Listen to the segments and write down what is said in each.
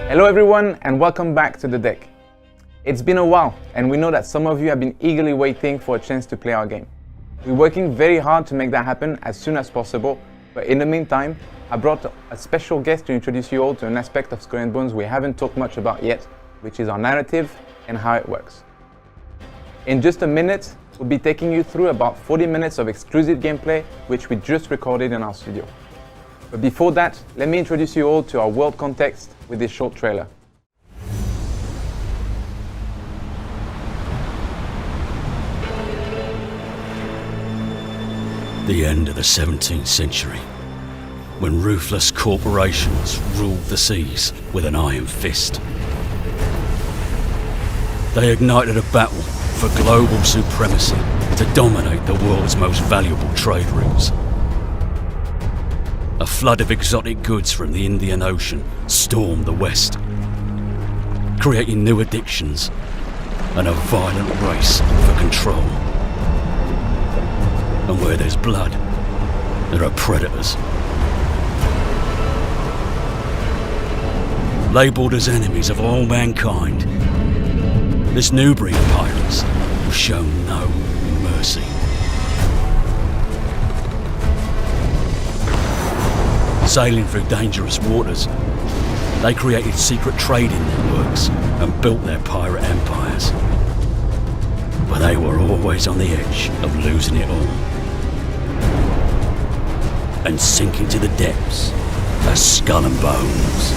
Hello everyone and welcome back to The Deck. It's been a while and we know that some of you have been eagerly waiting for a chance to play our game. We're working very hard to make that happen as soon as possible, but in the meantime, I brought a special guest to introduce you all to an aspect of Skull and Bones we haven't talked much about yet, which is our narrative and how it works. In just a minute, we'll be taking you through about 40 minutes of exclusive gameplay, which we just recorded in our studio. But before that, let me introduce you all to our world context with this short trailer. The end of the 17th century, when ruthless corporations ruled the seas with an iron fist. They ignited a battle for global supremacy to dominate the world's most valuable trade routes. A flood of exotic goods from the Indian Ocean stormed the West, creating new addictions and a violent race for control. And where there's blood, there are predators. Labelled as enemies of all mankind, this new breed of pirates will show no mercy. Sailing through dangerous waters, they created secret trading networks and built their pirate empires. But they were always on the edge of losing it all and sinking to the depths as Skull and Bones.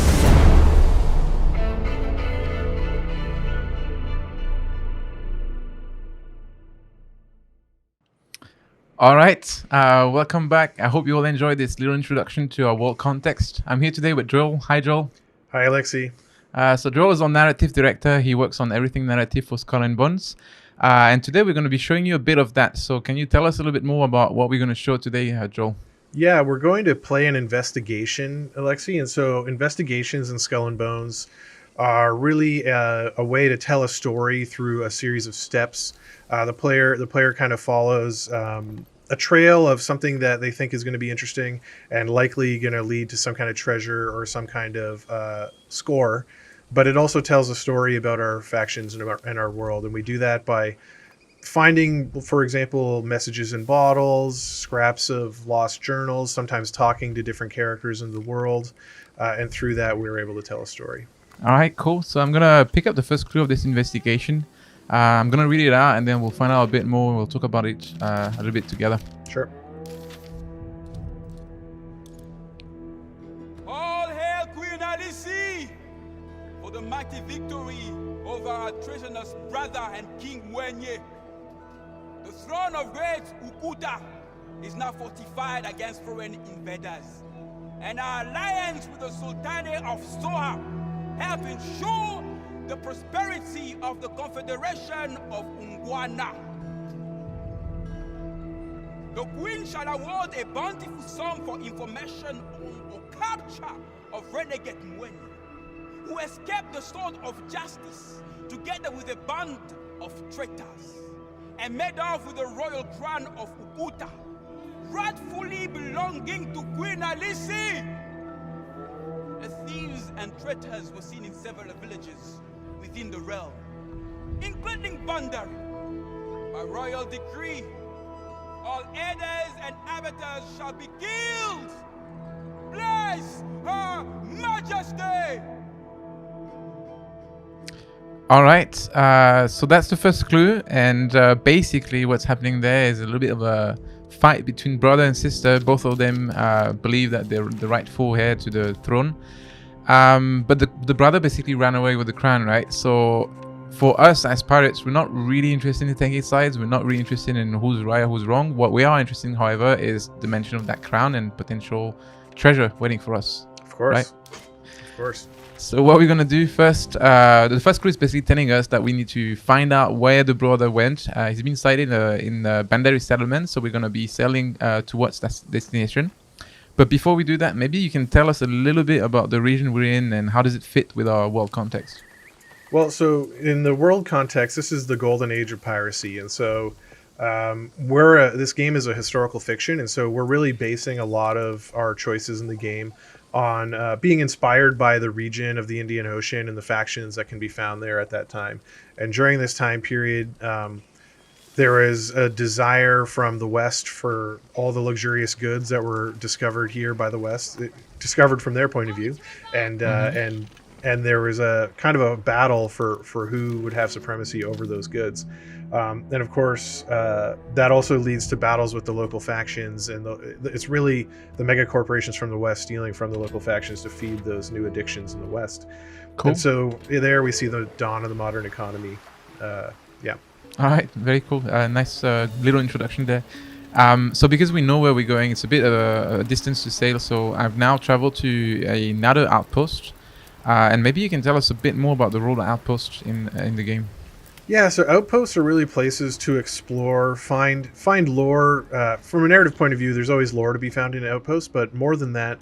All right, welcome back. I hope you all enjoyed this little introduction to our world context. I'm here today with Joel. Hi, Joel. Hi, Alexi. So Joel is our narrative director. He works on everything narrative for Skull and Bones. And today we're going to be showing you a bit of that. So can you tell us a little bit more about what we're going to show today, Joel? Yeah, we're going to play an investigation, Alexi. And so investigations in Skull and Bones are really a way to tell a story through a series of steps. The player kind of follows a trail of something that they think is going to be interesting and likely going to lead to some kind of treasure or some kind of score. But it also tells a story about our factions and our world. And we do that by finding, for example, messages in bottles, scraps of lost journals, sometimes talking to different characters in the world. And through that, we were able to tell a story. All right, cool. So I'm going to pick up the first clue of this investigation. I'm going to read it out and then we'll find out a bit more. We'll talk about it a little bit together. Sure. All hail Queen Alice for the mighty victory over our treasonous brother and King Wenye. The throne of great Ukuta is now fortified against foreign invaders. And our alliance with the Sultanate of Soha help ensure the prosperity of the Confederation of Ungwana. The Queen shall award a bountiful sum for information on or capture of renegade Mwenye, who escaped the sword of justice together with a band of traitors, and made off with the royal crown of Ukuta, rightfully belonging to Queen Alice. The thieves and traitors were seen in several villages within the realm, including Plundering. By royal decree, all aiders and abettors shall be killed. Bless Her Majesty! All right, so that's the first clue. And basically what's happening there is a little bit of a fight between brother and sister. Both of them believe that they're the rightful heir to the throne. But the brother basically ran away with the crown, right? So for us as pirates, we're not really interested in taking sides. We're not really interested in who's right or who's wrong. What we are interested in, however, is the mention of that crown and potential treasure waiting for us. Of course. Right? Of course. So what we're going to do first, the first clue is basically telling us that we need to find out where the brother went. He's been sighted in Bandari settlement, so we're going to be sailing towards that destination. But before we do that, maybe you can tell us a little bit about the region we're in and how does it fit with our world context? Well, so in the world context, this is the golden age of piracy. And so This game is a historical fiction, and so we're really basing a lot of our choices in the game on being inspired by the region of the Indian Ocean and the factions that can be found there at that time. And during this time period, there is a desire from the West for all the luxurious goods that were discovered here by the West, discovered from their point of view, and there was a kind of a battle for who would have supremacy over those goods. And of course, that also leads to battles with the local factions, and it's really the mega corporations from the West stealing from the local factions to feed those new addictions in the West. Cool. And so there we see the dawn of the modern economy. Yeah. All right, very cool. Nice little introduction there. So because we know where we're going, it's a bit of a distance to sail. So I've now traveled to another outpost, and maybe you can tell us a bit more about the role of outposts in the game. Yeah, so outposts are really places to explore, find lore. From a narrative point of view, there's always lore to be found in outposts, but more than that,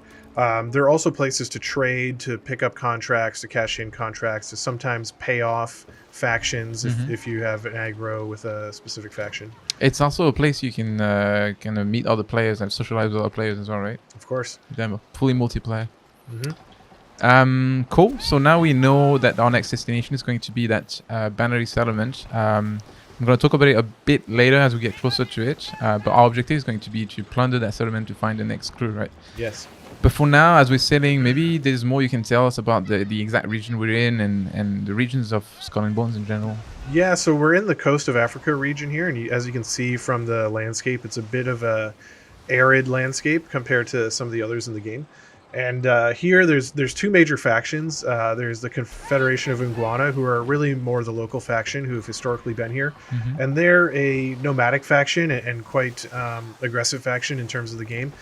there are also places to trade, to pick up contracts, to cash in contracts, to sometimes pay off factions if you have an aggro with a specific faction. It's also a place you can kind of meet other players and socialize with other players as well, right? Of course. Damn, fully multiplayer. Cool. So now we know that our next destination is going to be that Bannery settlement. I'm going to talk about it a bit later as we get closer to it. But our objective is going to be to plunder that settlement to find the next crew, right? Yes. But for now, as we're sailing, maybe there's more you can tell us about the exact region we're in and the regions of Skull and Bones in general. Yeah, so we're in the coast of Africa region here, and as you can see from the landscape, it's a bit of a arid landscape compared to some of the others in the game. And here, there's two major factions. There's the Confederation of Iguana, who are really more the local faction who have historically been here. And they're a nomadic faction and quite aggressive faction in terms of the game.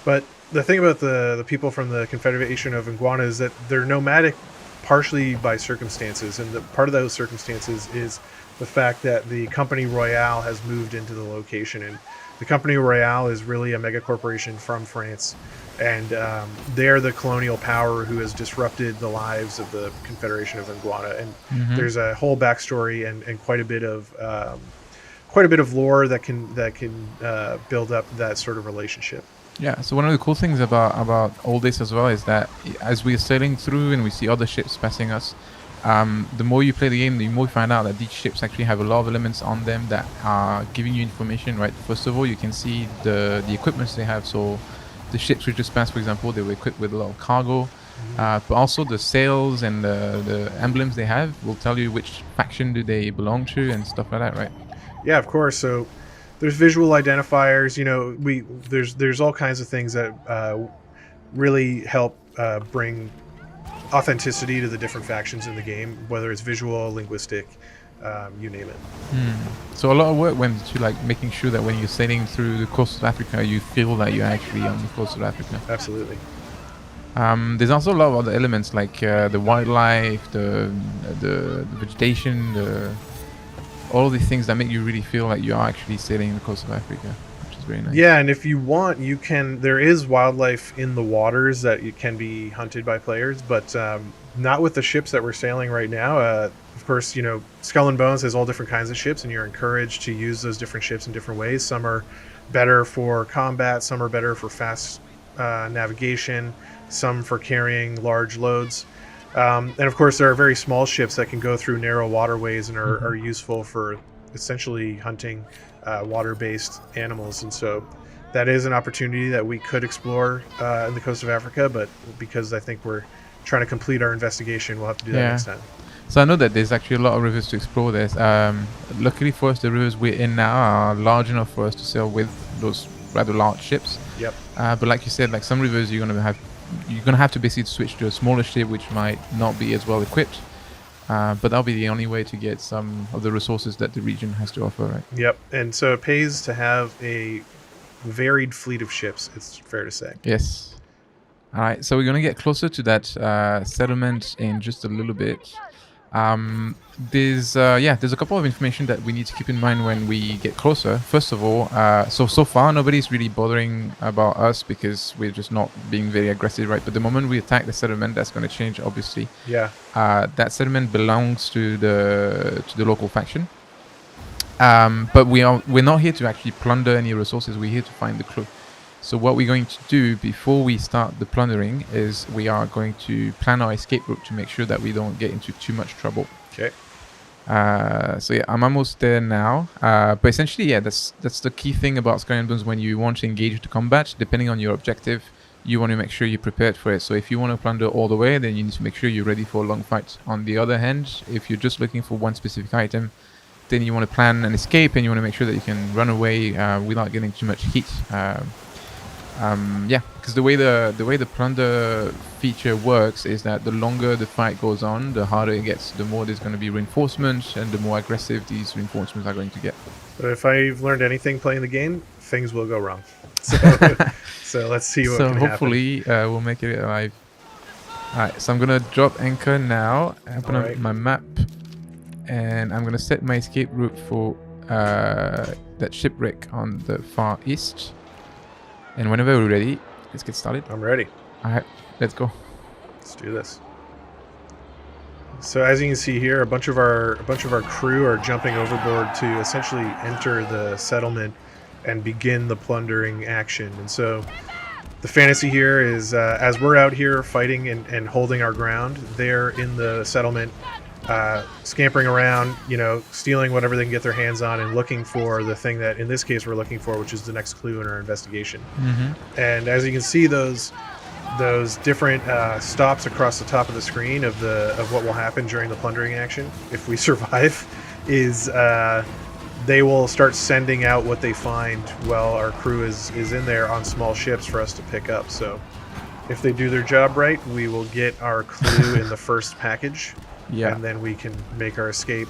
But the thing about the people from the Confederation of Iguana is that they're nomadic partially by circumstances. And part of those circumstances is the fact that the Company Royale has moved into the location. And the Company Royale is really a mega corporation from France. And they're the colonial power who has disrupted the lives of the Confederation of Iguana. And there's a whole backstory and quite a bit of lore that can build up that sort of relationship. Yeah, so one of the cool things about all this as well is that as we're sailing through and we see other ships passing us, the more you play the game, the more you find out that these ships actually have a lot of elements on them that are giving you information, right? First of all, you can see the equipments they have. So the ships we just passed, for example, they were equipped with a lot of cargo, but also the sails and the emblems they have will tell you which faction do they belong to and stuff like that, right? Yeah, of course. So there's visual identifiers. You know, there's all kinds of things that really help bring authenticity to the different factions in the game, whether it's visual, linguistic, you name it. So a lot of work went to like making sure that when you're sailing through the coast of Africa, you feel that you're actually on the coast of Africa. Absolutely. There's also a lot of other elements like the wildlife, the vegetation, all these things that make you really feel like you are actually sailing the coast of Africa, which is very nice. Yeah, and if you want, you can. There is wildlife in the waters that you can be hunted by players, but not with the ships that we're sailing right now. Of course, you know, Skull and Bones has all different kinds of ships, and you're encouraged to use those different ships in different ways. Some are better for combat, some are better for fast navigation, some for carrying large loads. And of course, there are very small ships that can go through narrow waterways and are useful for essentially hunting water-based animals. And so that is an opportunity that we could explore in the coast of Africa, but because I think we're trying to complete our investigation, we'll have to do that next time. So I know that there's actually a lot of rivers to explore there. Luckily for us, the rivers we're in now are large enough for us to sail with those rather large ships. Yep. But like you said, like some rivers you're gonna have to basically switch to a smaller ship, which might not be as well equipped. But that'll be the only way to get some of the resources that the region has to offer, right? Yep. And so it pays to have a varied fleet of ships, it's fair to say. Yes. All right. So we're going to get closer to that settlement in just a little bit. There's a couple of information that we need to keep in mind when we get closer. First of all, so far nobody's really bothering about us because we're just not being very aggressive, right? But the moment we attack the settlement, that's going to change, obviously. Yeah. That settlement belongs to the local faction, But we're not here to actually plunder any resources. We're here to find the crew. So what we're going to do before we start the plundering is we are going to plan our escape route to make sure that we don't get into too much trouble. Okay. So yeah, I'm almost there now. But essentially, yeah, that's the key thing about Skull and Bones. When you want to engage the combat, depending on your objective, you want to make sure you're prepared for it. So if you want to plunder all the way, then you need to make sure you're ready for a long fight. On the other hand, if you're just looking for one specific item, then you want to plan an escape and you want to make sure that you can run away without getting too much heat. Yeah, because the way the plunder feature works is that the longer the fight goes on, the harder it gets. The more there's going to be reinforcements, and the more aggressive these reinforcements are going to get. But if I've learned anything playing the game, things will go wrong. So, so let's see what can happen. So hopefully we'll make it alive. Alright, so I'm going to drop anchor now, open up my map, and I'm going to set my escape route for that shipwreck on the far east. And whenever we're ready, let's get started. I'm ready. Alright, let's go. Let's do this. So as you can see here, a bunch of our crew are jumping overboard to essentially enter the settlement and begin the plundering action. And so the fantasy here is as we're out here fighting and holding our ground, they're in the settlement scampering around, you know, stealing whatever they can get their hands on and looking for the thing that in this case we're looking for, which is the next clue in our investigation. And as you can see, those different stops across the top of the screen of what will happen during the plundering action if we survive is they will start sending out what they find while our crew is in there on small ships for us to pick up. So if they do their job right, we will get our clue in the first package. And then we can make our escape.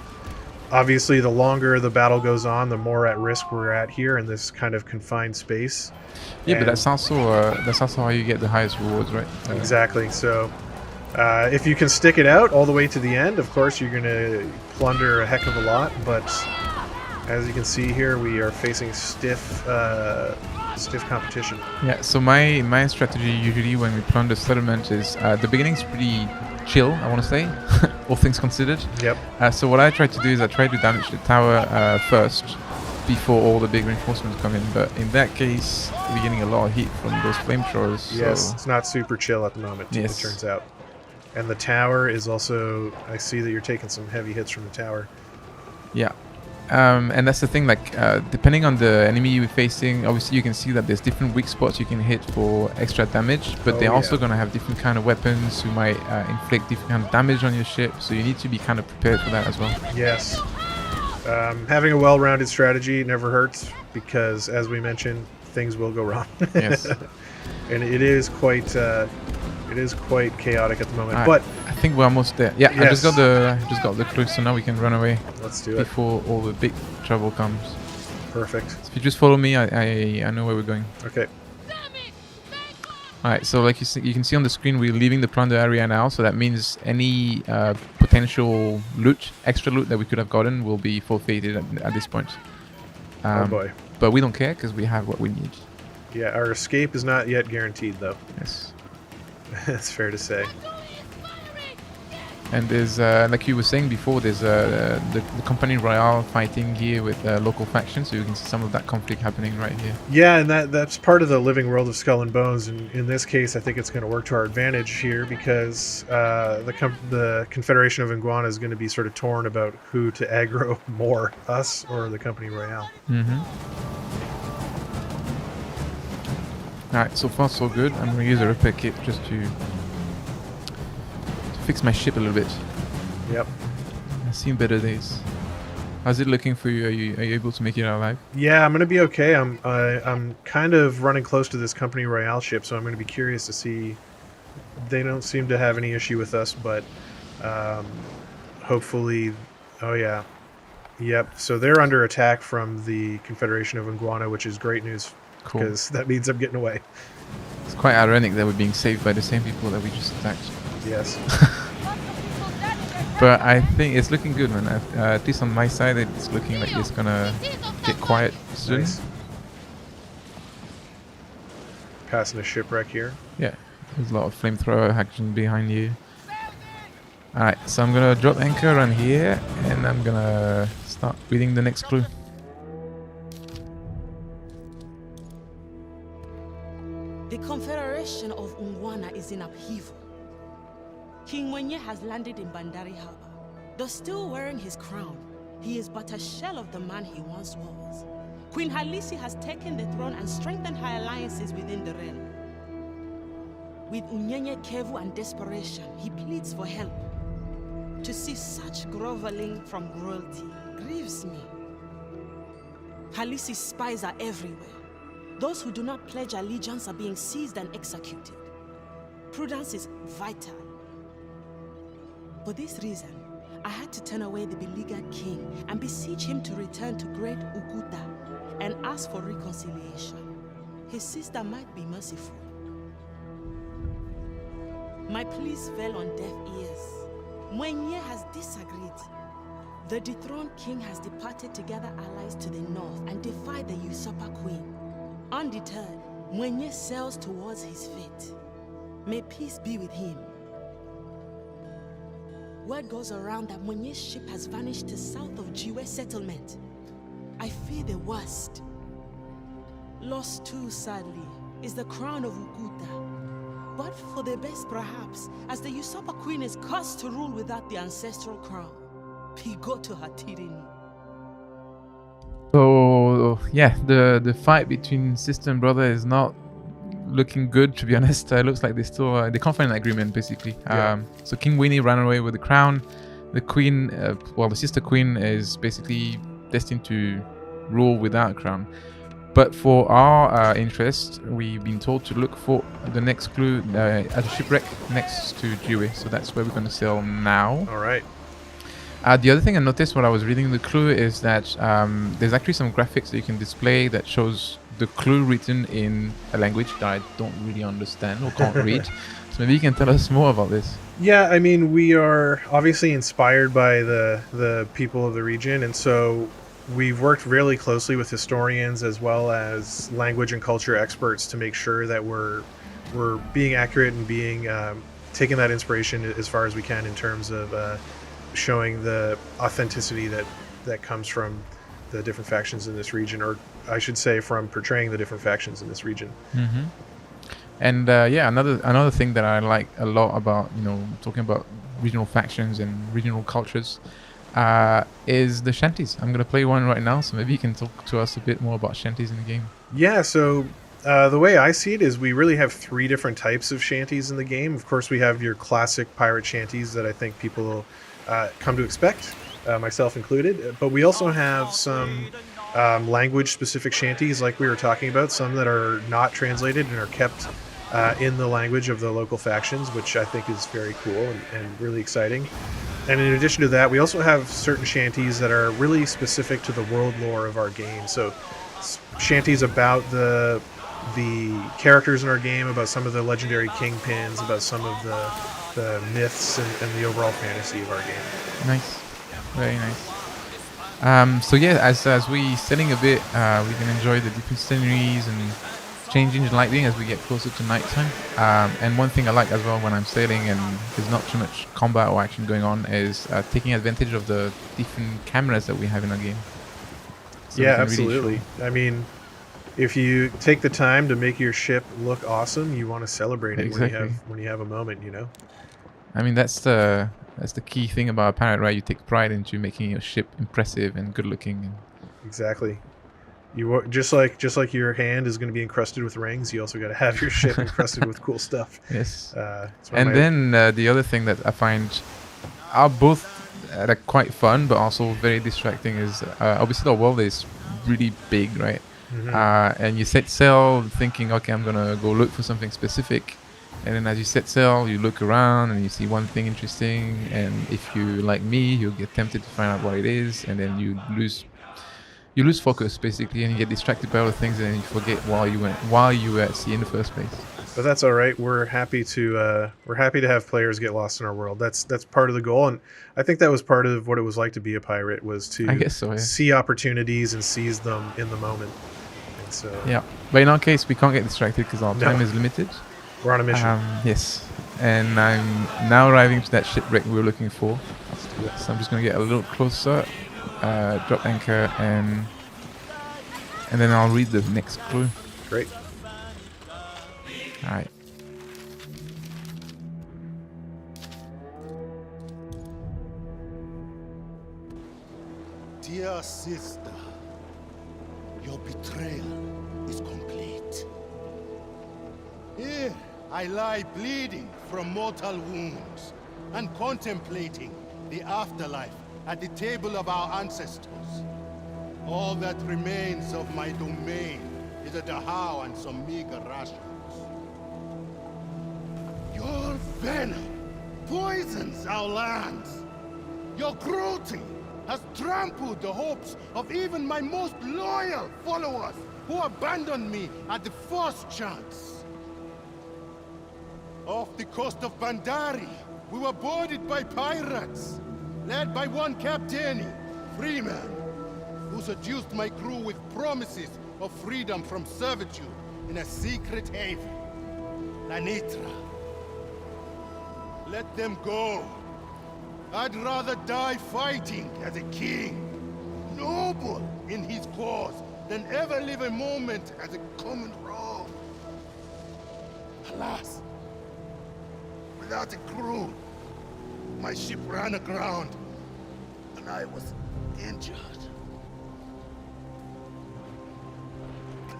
Obviously, the longer the battle goes on, the more at risk we're at here in this kind of confined space. Yeah, but that's also how you get the highest rewards, right? Exactly. So if you can stick it out all the way to the end, of course, you're going to plunder a heck of a lot. But as you can see here, we are facing stiff competition. Yeah, so my strategy usually when we plunder settlement is the beginning's pretty chill, I want to say, all things considered. Yep. So what I try to do is I try to damage the tower first before all the big reinforcements come in. But in that case, we're getting a lot of heat from those flamethrowers. Yes, so it's not super chill at the moment, it turns out. And the tower is also, I see that you're taking some heavy hits from the tower. Yeah. And that's the thing, like, depending on the enemy you're facing, obviously you can see that there's different weak spots you can hit for extra damage, but they're also going to have different kind of weapons who might inflict different kind of damage on your ship, so you need to be kind of prepared for that as well. Yes. Having a well-rounded strategy never hurts, because, as we mentioned, things will go wrong. Yes. And it is quite chaotic at the moment, but I think we're almost there. Yeah, I just got the clue, so now we can run away. Let's do it before all the big trouble comes. Perfect. So if you just follow me, I know where we're going. Okay. Alright, so like you can see on the screen, we're leaving the plunder area now, so that means any potential loot, extra loot that we could have gotten will be forfeited at this point. Oh boy. But we don't care because we have what we need. Yeah, our escape is not yet guaranteed though. Yes. That's fair to say. And there's, like you were saying before, there's the Company Royale fighting here with local factions, so you can see some of that conflict happening right here. Yeah, and that's part of the living world of Skull and Bones, and in this case I think it's going to work to our advantage here, because the Confederation of Iguana is going to be sort of torn about who to aggro more, us or the Company Royale. Alright, so far so good. I'm going to use a repair kit just to fix my ship a little bit. Yep. I've seen better days. How's it looking for you? Are you able to make it out alive? Yeah, I'm going to be okay. I'm kind of running close to this Company Royale ship, so I'm going to be curious to see. They don't seem to have any issue with us, but hopefully... Oh, yeah. Yep, so they're under attack from the Confederation of Iguana, which is great news. Cool. Because that means I'm getting away. It's quite ironic that we're being saved by the same people that we just attacked. Yes. But I think it's looking good, man. At least on my side, it's looking like it's gonna get quiet soon. Nice. Passing a shipwreck here. Yeah, there's a lot of flamethrower action behind you. Alright, so I'm gonna drop anchor around here, and I'm gonna start reading the next clue. The Confederation of Ungwana is in upheaval. King Mwenye has landed in Bandari Harbor. Though still wearing his crown, he is but a shell of the man he once was. Queen Halisi has taken the throne and strengthened her alliances within the realm. With Unyenye Kevu and desperation, he pleads for help. To see such groveling from royalty grieves me. Halisi's spies are everywhere. Those who do not pledge allegiance are being seized and executed. Prudence is vital. For this reason, I had to turn away the beleaguered king and beseech him to return to Great Ukuta and ask for reconciliation. His sister might be merciful. My pleas fell on deaf ears. Mwenye has disagreed. The dethroned king has departed to gather allies to the north and defy the usurper queen. Undeterred, Mwenye sails towards his fate. May peace be with him. Word goes around that Mwenye's ship has vanished to south of Jiwe settlement. I fear the worst. Lost too, sadly, is the crown of Ukuta. But for the best perhaps, as the usurper queen is cursed to rule without the ancestral crown. Pigo to her tyranny. So yeah, the fight between sister and brother is not looking good, to be honest. It looks like they still they can't find an agreement basically. Yeah. So King Winnie ran away with the crown. The queen, the sister queen is basically destined to rule without a crown. But for our interest, we've been told to look for the next clue at a shipwreck next to Jiwe. So that's where we're going to sail now. All right. The other thing I noticed when I was reading the clue is that there's actually some graphics that you can display that shows the clue written in a language that I don't really understand or can't read. So maybe you can tell us more about this. Yeah, I mean, we are obviously inspired by the people of the region, and so we've worked really closely with historians as well as language and culture experts to make sure that we're being accurate and being taking that inspiration as far as we can in terms of showing the authenticity that comes from the different factions in this region, or I should say from portraying the different factions in this region. Mm-hmm. And yeah, another thing that I like a lot about, talking about regional factions and regional cultures is the shanties. I'm going to play one right now, so maybe you can talk to us a bit more about shanties in the game. Yeah, so the way I see it is we really have 3 different types of shanties in the game. Of course, we have your classic pirate shanties that I think people come to expect, myself included. But we also have some language-specific shanties like we were talking about, some that are not translated and are kept in the language of the local factions, which I think is very cool and really exciting. And in addition to that, we also have certain shanties that are really specific to the world lore of our game. So shanties about the characters in our game, about some of the legendary kingpins, about some of the myths and the overall fantasy of our game. Nice. Very nice. So yeah, as we setting a bit, we can enjoy the different sceneries and changing the lighting as we get closer to nighttime. And one thing I like as well when I'm sailing and there's not too much combat or action going on is taking advantage of the different cameras that we have in our game. So yeah, absolutely. Really I mean, if you take the time to make your ship look awesome, you want to celebrate it when you have a moment, I mean, that's the key thing about a pirate, right? You take pride into making your ship impressive and good looking. Exactly. You just like your hand is going to be encrusted with rings, you also got to have your ship encrusted with cool stuff. Yes. And then the other thing that I find are both quite fun but also very distracting is obviously the world is really big, right? Mm-hmm. And you set sail thinking, okay, I'm gonna go look for something specific, and then as you set sail, you look around and you see one thing interesting, and if you like me, you'll get tempted to find out what it is, and then you lose focus basically, and you get distracted by other things, and then you forget why you were at sea in the first place. But that's all right. We're happy to have players get lost in our world. That's part of the goal, and I think that was part of what it was like to be a pirate, was to see opportunities and seize them in the moment. And so yeah, but in our case, we can't get distracted because our time is limited. We're on a mission. Yes, and I'm now arriving to that shipwreck we were looking for. So I'm just going to get a little closer. drop anchor, and then I'll read the next clue. Great. All right. Dear sister, your betrayal is complete. Here I lie bleeding from mortal wounds and contemplating the afterlife at the table of our ancestors. All that remains of my domain is a dhow and some meager rations. Your venom poisons our lands. Your cruelty has trampled the hopes of even my most loyal followers who abandoned me at the first chance. Off the coast of Bandari, we were boarded by pirates, led by one captain, Freeman, who seduced my crew with promises of freedom from servitude in a secret haven, Lanitra. Let them go. I'd rather die fighting as a king, noble in his cause, than ever live a moment as a common rogue. Alas, without a crew, my ship ran aground, and I was injured.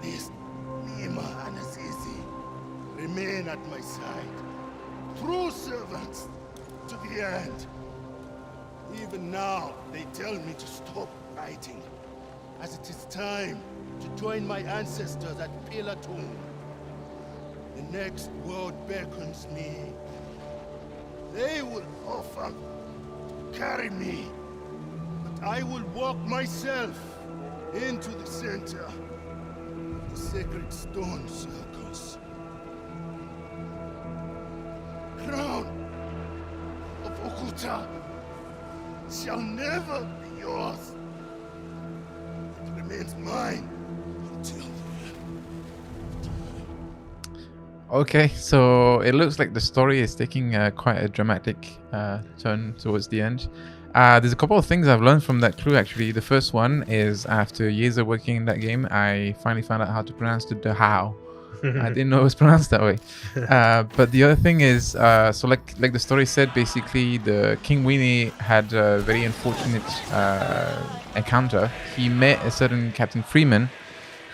Please, Nima and Azizi, remain at my side. True servants to the end. Even now, they tell me to stop fighting, as it is time to join my ancestors at Pilatum. The next world beckons me. They will offer to carry me, but I will walk myself into the center of the sacred stone circles. Crown of Okuta shall never be yours. It remains mine until the end of time. Okay, so it looks like the story is taking quite a dramatic turn towards the end. There's a couple of things I've learned from that clue, actually. The first one is, after years of working in that game, I finally found out how to pronounce the how. I didn't know it was pronounced that way. But the other thing is, so like the story said, basically the King Winnie had a very unfortunate encounter. He met a certain Captain Freeman,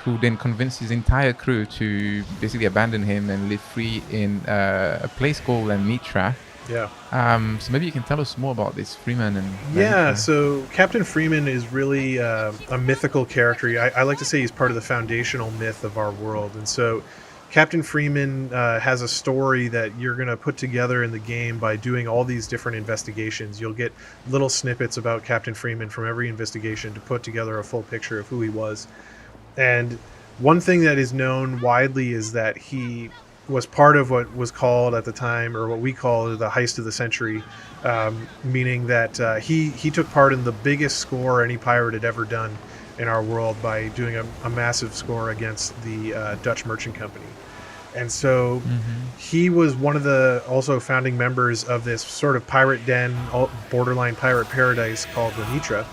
who then convinced his entire crew to basically abandon him and live free in a place called Lanitra. Yeah. So maybe you can tell us more about this Freeman and Yeah, so Captain Freeman is really a mythical character. I like to say he's part of the foundational myth of our world. And so Captain Freeman has a story that you're going to put together in the game by doing all these different investigations. You'll get little snippets about Captain Freeman from every investigation to put together a full picture of who he was. And one thing that is known widely is that he was part of what was called at the time, or what we call the heist of the century, meaning that he took part in the biggest score any pirate had ever done in our world by doing a massive score against the Dutch Merchant Company. And so he was one of the also founding members of this sort of pirate den, borderline pirate paradise called Lanitra.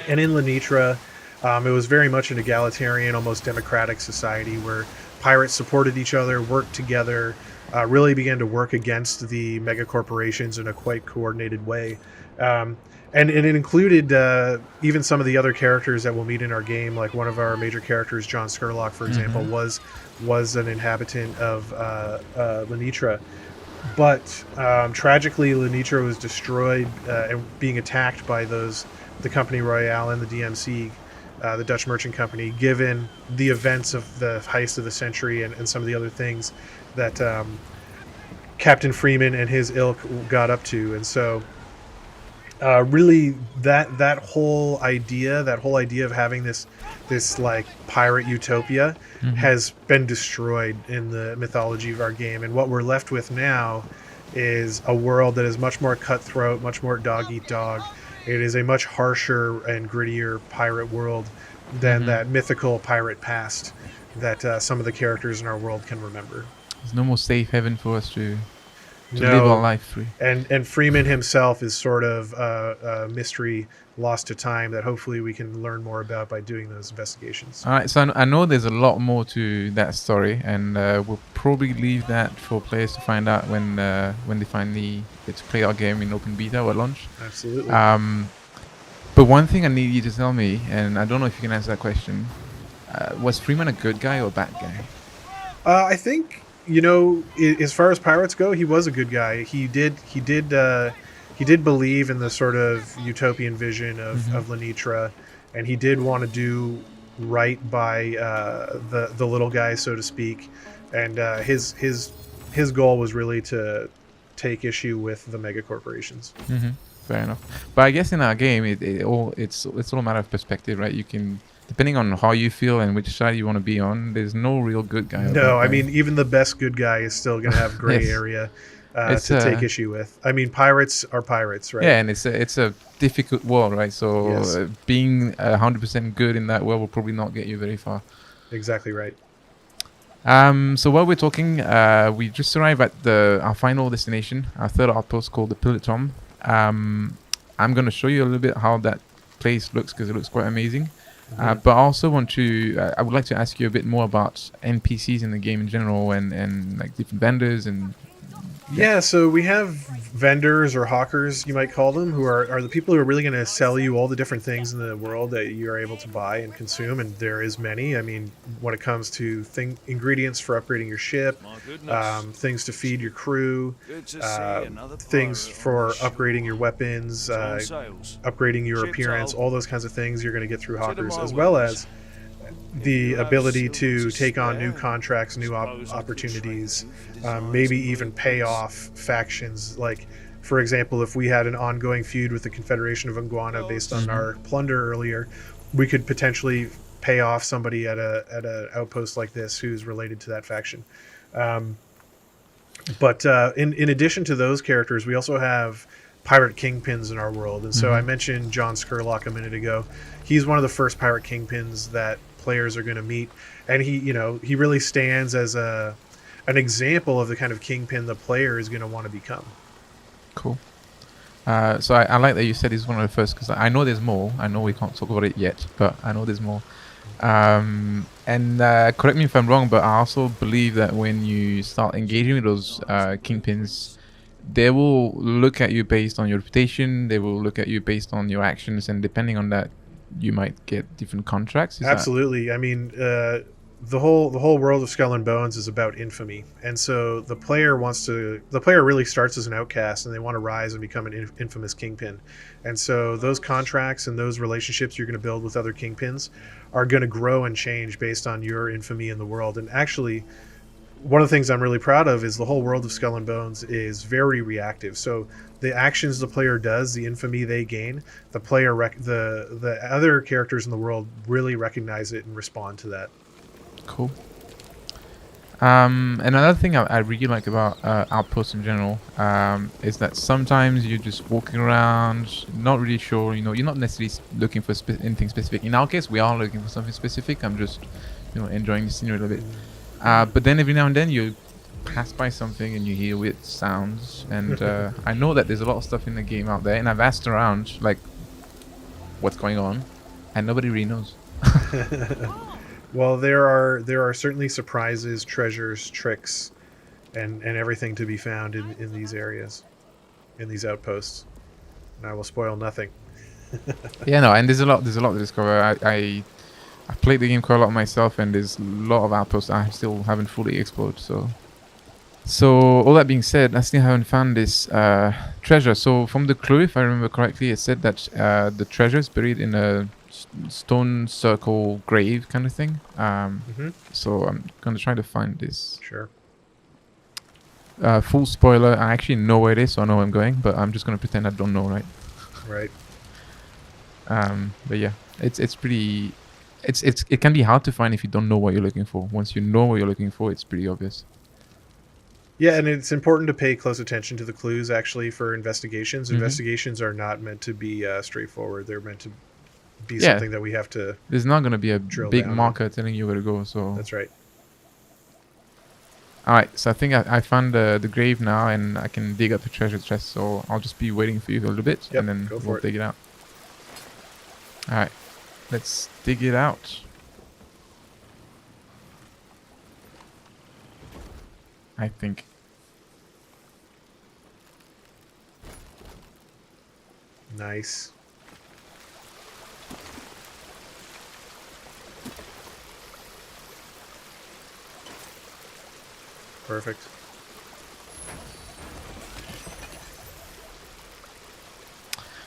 And in Lanitra, it was very much an egalitarian, almost democratic society where pirates supported each other, worked together, really began to work against the mega corporations in a quite coordinated way. And it included even some of the other characters that we'll meet in our game, like one of our major characters, John Skurlock, for example, was an inhabitant of Lanitra. But tragically, Lanitra was destroyed and being attacked by the Company Royale and the DMC, the Dutch Merchant Company, given the events of the heist of the century and some of the other things that Captain Freeman and his ilk got up to. And so really that whole idea of having this like pirate utopia has been destroyed in the mythology of our game. And what we're left with now is a world that is much more cutthroat, much more dog eat dog. It is a much harsher and grittier pirate world than that mythical pirate past that some of the characters in our world can remember. There's no more safe haven for us to to live our life free. And Freeman himself is sort of a mystery lost to time that hopefully we can learn more about by doing those investigations. All right, so I know there's a lot more to that story, and we'll probably leave that for players to find out when they finally get to play our game in open beta or at launch. Absolutely. But one thing I need you to tell me, and I don't know if you can answer that question, was Freeman a good guy or a bad guy? I think, as far as pirates go, he was a good guy. He did believe in the sort of utopian vision of Lenitra, and he did want to do right by the little guy, so to speak. And his goal was really to take issue with the mega corporations. Fair enough. But I guess in our game, it's all a matter of perspective, right? You can, depending on how you feel and which side you want to be on, there's no real good guy. No, I mean, even the best good guy is still going to have gray area to take issue with. I mean, pirates are pirates, right? Yeah, and it's a difficult world, right? So being 100% good in that world will probably not get you very far. Exactly right. So while we're talking, we just arrived at our final destination, our third outpost called the Pillar Tom. I'm going to show you a little bit how that place looks because it looks quite amazing. But I also want to, I would like to ask you a bit more about NPCs in the game in general and like different vendors and... Yeah, so we have vendors or hawkers, you might call them, who are the people who are really going to sell you all the different things in the world that you are able to buy and consume, and there is many. I mean, when it comes to ingredients for upgrading your ship, things to feed your crew, things for upgrading your weapons, upgrading your appearance, all those kinds of things you're going to get through hawkers, as well as the ability to take on new contracts, new opportunities, maybe even pay off factions. Like, for example, if we had an ongoing feud with the Confederation of Iguana based on our plunder earlier, we could potentially pay off somebody at a outpost like this who's related to that faction. But in addition to those characters, we also have pirate kingpins in our world. And so I mentioned John Skurlock a minute ago. He's one of the first pirate kingpins that players are going to meet, and he really stands as an example of the kind of kingpin the player is going to want to become. Cool. So I like that you said he's one of the first, because I know there's more. I know we can't talk about it yet, but I know there's more. And correct me if I'm wrong, but I also believe that when you start engaging with those kingpins, they will look at you based on your reputation. They will look at you based on your actions, and depending on that, you might get different contracts. Absolutely. I mean, the whole world of Skull and Bones is about infamy, and so the player really starts as an outcast, and they want to rise and become an infamous kingpin. And so those contracts and those relationships you're going to build with other kingpins are going to grow and change based on your infamy in the world. And actually, one of the things I'm really proud of is the whole world of Skull and Bones is very reactive. So the actions the player does, the infamy they gain, the player the other characters in the world really recognize it and respond to that. Cool. Another thing I really like about Outposts in general is that sometimes you're just walking around, not really sure, you're not necessarily looking for anything specific. In our case, we are looking for something specific. I'm just, enjoying the scenery a little bit. But then every now and then you pass by something and you hear weird sounds, and I know that there's a lot of stuff in the game out there, and I've asked around like what's going on, and nobody really knows. Well, there are certainly surprises, treasures, tricks, and everything to be found in these areas, in these outposts, and I will spoil nothing. Yeah, no, and there's a lot to discover. I played the game quite a lot myself, and there's a lot of outposts I still haven't fully explored. So all that being said, I still haven't found this treasure. So from the clue, if I remember correctly, it said that the treasure is buried in a stone circle grave kind of thing. So I'm going to try to find this. Sure. Full spoiler, I actually know where it is, so I know where I'm going, but I'm just going to pretend I don't know, right? Right. But yeah, it's pretty... It can be hard to find if you don't know what you're looking for. Once you know what you're looking for, it's pretty obvious. Yeah, and it's important to pay close attention to the clues, actually, for investigations. Investigations are not meant to be straightforward. They're meant to be something that we have to... There's not going to be a big marker telling you where to go, so... That's right. Alright, so I think I found the grave now, and I can dig up the treasure chest, so I'll just be waiting for you a little bit, Yep, and then go for we'll it. dig it out. Alright, let's dig it out. I think. Nice. Perfect.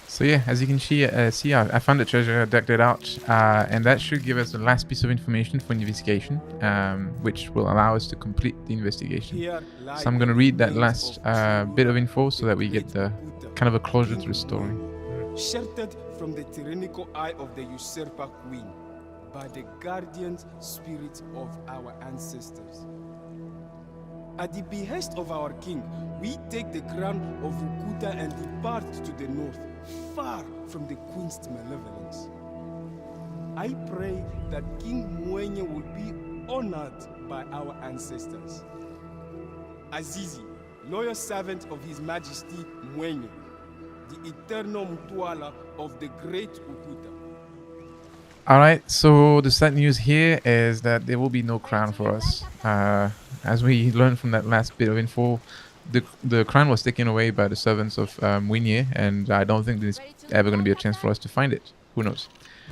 So yeah, as you can see, I found the treasure, decked it out, and that should give us the last piece of information for investigation, which will allow us to complete the investigation. So I'm going to read that last bit of info so that we get the kind of a closure to the story. Sheltered from the tyrannical eye of the usurper queen by the guardian spirit of our ancestors. At the behest of our king, we take the crown of Ukuta and depart to the north, far from the queen's malevolence. I pray that King Mwenye will be honored by our ancestors. Azizi, loyal servant of His Majesty Mwenye, the eternal Mutwala of the great Ukuta. Alright, so the sad news here is that there will be no crown for us. As we learned from that last bit of info, the crown was taken away by the servants of Winnie, and I don't think there's ever going to be a chance for us to find it. Who knows?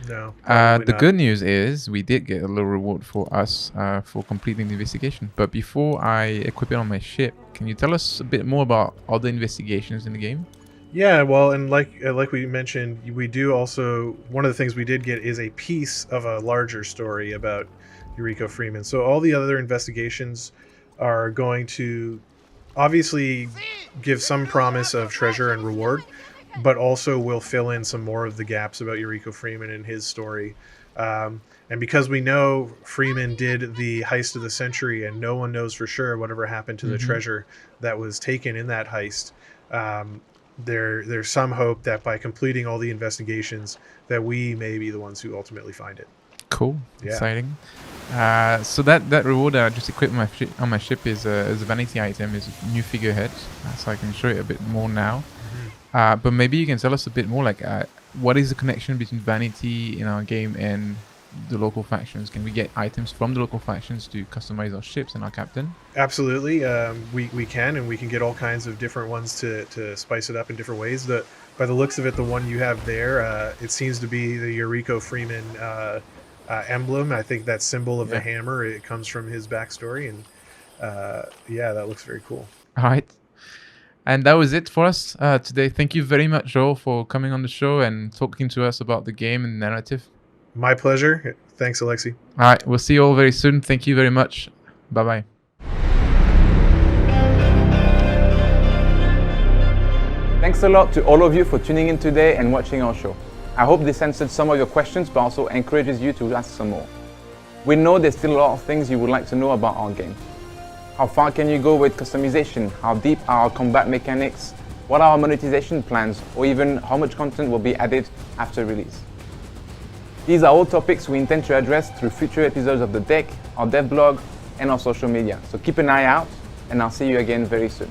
No. The good news is we did get a little reward for us for completing the investigation. But before I equip it on my ship, can you tell us a bit more about other investigations in the game? Yeah, well, and like we mentioned, we do also, one of the things we did get is a piece of a larger story about Yuriko Freeman. So all the other investigations are going to obviously give some promise of treasure and reward, but also will fill in some more of the gaps about Yuriko Freeman and his story. And because we know Freeman did the heist of the century, and no one knows for sure whatever happened to the treasure that was taken in that heist, there's some hope that by completing all the investigations that we may be the ones who ultimately find it. Cool. Yeah. Exciting. So that reward that I just equipped on my ship is a vanity item, is a new figurehead. So I can show it a bit more now. But maybe you can tell us a bit more, like what is the connection between vanity in our game and the local factions? Can we get items from the local factions to customize our ships and our captain? Absolutely. We can, and we can get all kinds of different ones to spice it up in different ways. By the looks of it, the one you have there, it seems to be the Yuriko Freeman emblem. I think that symbol of the hammer, it comes from his backstory, and yeah, that looks very cool. All right. And that was it for us today. Thank you very much, Joel, for coming on the show and talking to us about the game and the narrative. My pleasure. Thanks, Alexi. All right. We'll see you all very soon. Thank you very much. Bye-bye. Thanks a lot to all of you for tuning in today and watching our show. I hope this answered some of your questions, but also encourages you to ask some more. We know there's still a lot of things you would like to know about our game. How far can you go with customization? How deep are our combat mechanics? What are our monetization plans? Or even how much content will be added after release? These are all topics we intend to address through future episodes of The Deck, our dev blog, and our social media. So keep an eye out, and I'll see you again very soon.